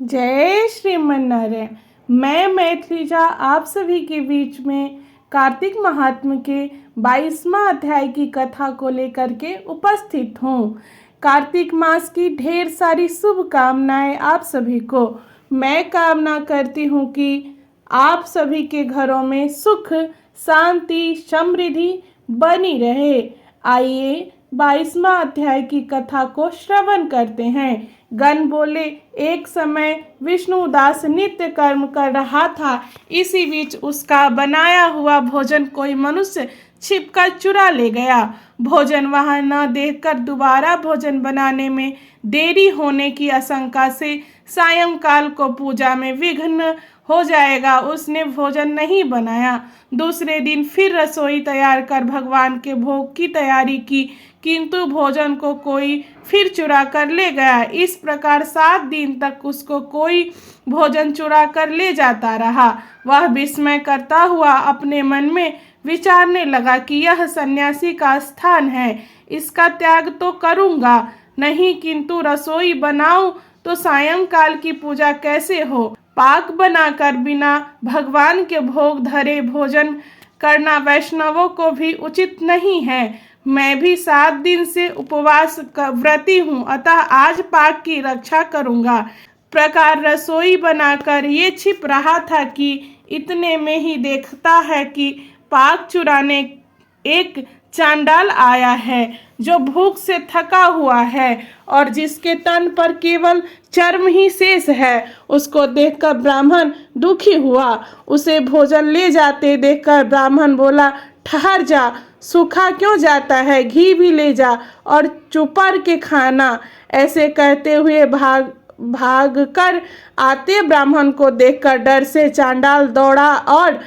जय श्रीमन्नारायण। मैं मैथिलीजा आप सभी के बीच में कार्तिक महात्म के 22वां अध्याय की कथा को लेकर के उपस्थित हूँ। कार्तिक मास की ढेर सारी शुभकामनाएं आप सभी को। मैं कामना करती हूँ कि आप सभी के घरों में सुख शांति समृद्धि बनी रहे। आइए 22वां अध्याय की कथा को श्रवण करते हैं। गण बोले, एक समय विष्णुदास नित्य कर्म कर रहा था। इसी बीच उसका बनाया हुआ भोजन कोई मनुष्य छिपकर चुरा ले गया। भोजन वहां न देखकर दोबारा भोजन बनाने में देरी होने की आशंका से सायंकाल को पूजा में विघ्न हो जाएगा, उसने भोजन नहीं बनाया। दूसरे दिन फिर रसोई तैयार कर भगवान के भोग की तैयारी की, किंतु भोजन को कोई फिर चुरा कर ले गया। इस प्रकार 7 दिन तक उसको कोई भोजन चुरा कर ले जाता रहा। वह विस्मय करता हुआ अपने मन में विचारने लगा कि यह सन्यासी का स्थान है, इसका त्याग तो करूँगा नहीं, किंतु रसोई बनाऊं तो सायंकाल की पूजा कैसे हो। पाक बनाकर बिना भगवान के भोग धरे भोजन करना वैष्णवों को भी उचित नहीं है। मैं भी 7 दिन से उपवास व्रती हूँ, अतः आज पाक की रक्षा करूँगा। प्रकार रसोई बनाकर ये छिप रहा था कि इतने में ही देखता है कि पाक चुराने एक चांडाल आया है, जो भूख से थका हुआ है और जिसके तन पर केवल चर्म ही शेष है। उसको देखकर ब्राह्मण दुखी हुआ। उसे भोजन ले जाते देखकर ब्राह्मण बोला, ठहर जा, सूखा क्यों जाता है, घी भी ले जा और चुपर के खाना। ऐसे कहते हुए भाग कर आते ब्राह्मण को देखकर डर से चांडाल दौड़ा और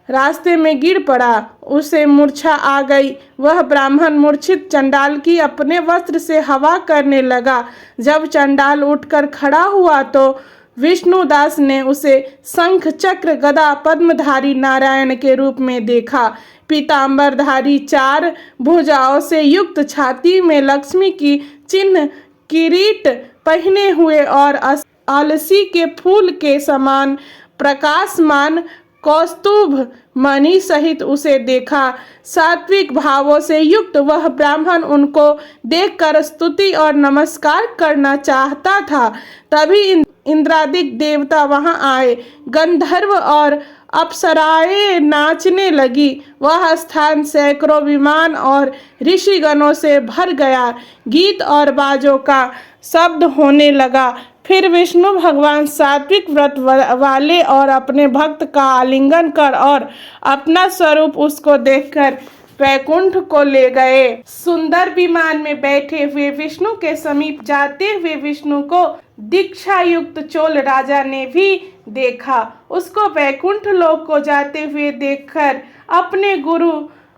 रास्ते में गिर पड़ा। उसे मूर्छा आ गई। वह ब्राह्मण मूर्छित चंडाल की अपने वस्त्र से हवा करने लगा। जब चंडाल उठकर खड़ा हुआ तो विष्णुदास ने उसे शंख चक्र गदा पद्मधारी नारायण के रूप में देखा। पीतांबरधारी 4 भुजाओं से युक्त, छाती में लक्ष्मी की चिन्ह किरीट पहने हुए और अलसी के फूल के समान प्रकाशमान कौस्तुभ मणि सहित उसे देखा। सात्विक भावों से युक्त वह ब्राह्मण उनको देखकर स्तुति और नमस्कार करना चाहता था। तभी इंद्रादिक देवता वहां आए। गंधर्व और अप्सराएं नाचने लगी। वह स्थान सैकड़ों विमान और ऋषिगणों से भर गया। गीत और बाजों का शब्द होने लगा। फिर विष्णु भगवान सात्विक व्रत वाले और अपने भक्त का आलिंगन कर और अपना स्वरूप उसको देखकर वैकुंठ को ले गए। सुंदर विमान में बैठे हुए विष्णु के समीप जाते हुए विष्णु को दीक्षा युक्त चोल राजा ने भी देखा। उसको वैकुंठ लोक को जाते हुए देखकर अपने गुरु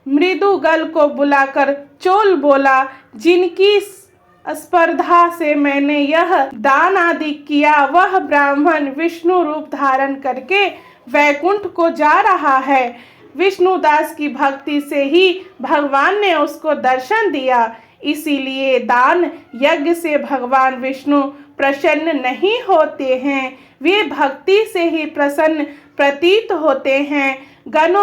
मृदुगल को बुलाकर चोल बोला, जिनकी स्पर्धा से मैंने यह दान आदि किया, वह ब्राह्मण विष्णु रूप धारण करके वैकुंठ को जा रहा है। विष्णुदास की भक्ति से ही भगवान ने उसको दर्शन दिया। इसीलिए दान यज्ञ से भगवान विष्णु प्रसन्न नहीं होते हैं, वे भक्ति से ही प्रसन्न प्रतीत होते हैं। गण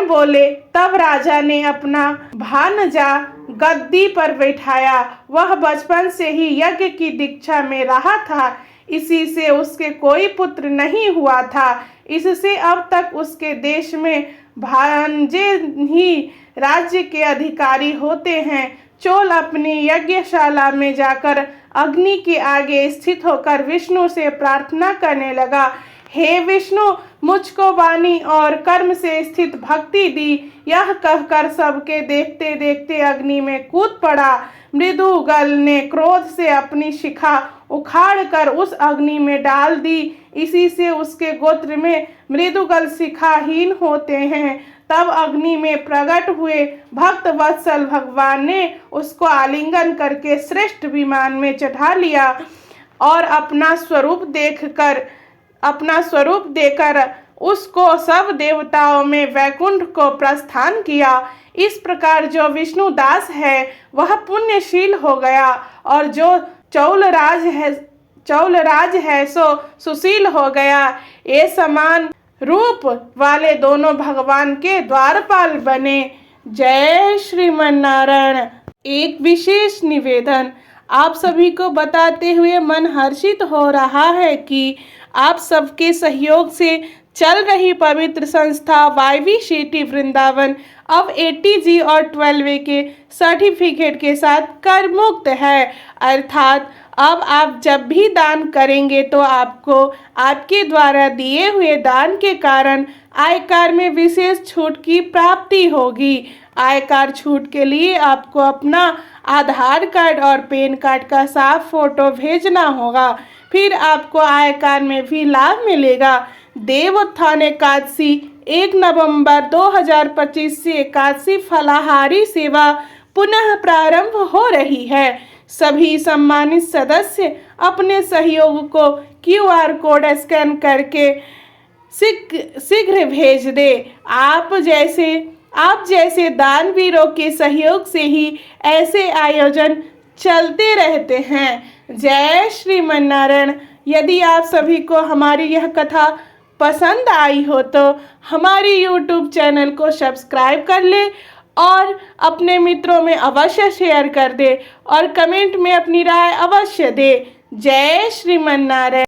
बोले, तब राजा ने अपना भानजा गद्दी पर बैठाया। वह बचपन से ही यज्ञ की दीक्षा में रहा था, इसी से उसके कोई पुत्र नहीं हुआ था। इससे अब तक उसके देश में भांजे ही राज्य के अधिकारी होते हैं। चोल अपनी यज्ञशाला में जाकर अग्नि के आगे स्थित होकर विष्णु से प्रार्थना करने लगा, हे विष्णु, मुझको वाणी और कर्म से स्थित भक्ति दी। यह कहकर सबके देखते देखते अग्नि में कूद पड़ा। मृदुगल ने क्रोध से अपनी शिखा उखाड़ कर उस अग्नि में डाल दी। इसी से उसके गोत्र में मृदुगल शिखाहीन होते हैं। तब अग्नि में प्रकट हुए भक्त वत्सल भगवान ने उसको आलिंगन करके श्रेष्ठ विमान में चढ़ा लिया और अपना स्वरूप देकर उसको सब देवताओं में वैकुंठ को प्रस्थान किया। इस प्रकार जो विष्णुदास है वह पुण्यशील हो गया और जो चौल राज है सो सुशील हो गया। ये समान रूप वाले दोनों भगवान के द्वारपाल बने। जय श्रीमन नारायण। एक विशेष निवेदन आप सभी को बताते हुए मन हर्षित हो रहा है कि आप सबके सहयोग से चल रही पवित्र संस्था YVCT वृंदावन अब 80G और 12A के सर्टिफिकेट के साथ कर मुक्त है। अर्थात अब आप जब भी दान करेंगे तो आपको आपके द्वारा दिए हुए दान के कारण आयकर में विशेष छूट की प्राप्ति होगी। आयकर छूट के लिए आपको अपना आधार कार्ड और पैन कार्ड का साफ फोटो भेजना होगा। फिर आपको आयकर में भी लाभ मिलेगा। देवोत्थान एकादशी 1 नवंबर 2025 से एकादशी फलाहारी सेवा पुनः प्रारंभ हो रही है। सभी सम्मानित सदस्य अपने सहयोग को QR कोड स्कैन करके शीघ्र भेज दे। आप जैसे दानवीरों के सहयोग से ही ऐसे आयोजन चलते रहते हैं। जय श्रीमन नारायण। यदि आप सभी को हमारी यह कथा पसंद आई हो तो हमारी YouTube चैनल को सब्सक्राइब कर ले और अपने मित्रों में अवश्य शेयर कर दे और कमेंट में अपनी राय अवश्य दे। जय श्रीमन नारायण।